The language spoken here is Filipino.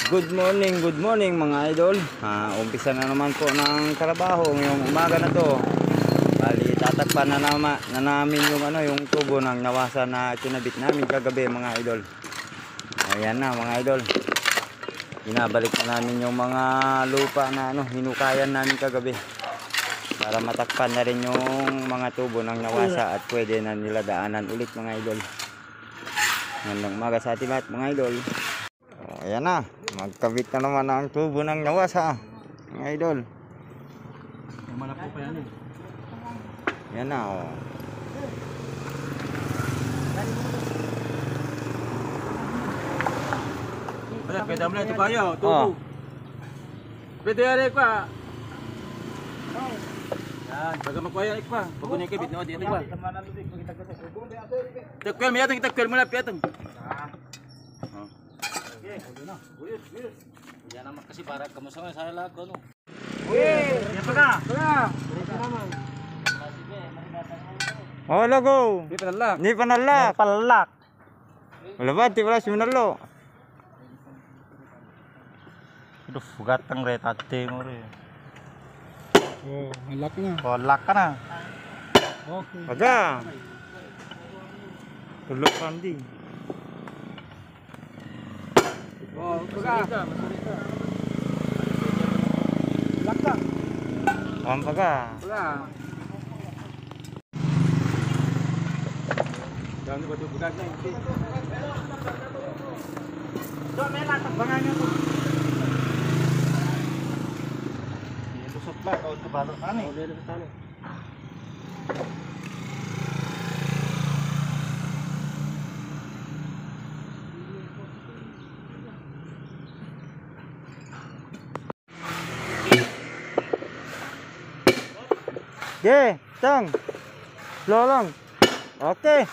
Good morning mga idol. Umpisa na naman po ng trabaho ngayong umaga na to. Bali tatakpan na namin yung tubo ng nawasa na kinabit namin kagabi mga idol. Ayan na mga idol. Binabalik na namin yung mga lupa na hinukayan namin kagabi. Para matakpan na rin yung mga tubo ng nawasa at pwede na nila daanan ulit mga idol. Ngayong umaga sa ating lahat mga idol. Ayan na, magkabit na naman ang tubo ng nawasa mga idol. Malap po pa yan eh. Ayan na oh. Wala, pwede mo na ito kayo, tubo. Pwede yan pa. Yan, baga magkaya pa. Pag unay kabit na, di pa. Takwel, may atong itakwel mo na, piyatong. Yan naman kasi para kamusta nga sa lahat ko, no? Yan pa ka! Oh, logo! Di panalak! Di panalak! Palak! Wala ba? Di pala simunalo. Ito, fugatang retate mo rin. Oh, malak na. Palak ka na. Okay. Baga! Tulog kandi. Oh, baga! Malak ka. Ang baga. Baga! Jangan lupa tuh bukan nih. Jangan melat bangannya tuh. Ini tusuk lah kau itu balok aneh. Oh, dia ada sana. Ye, tang. Slow lang. Okay.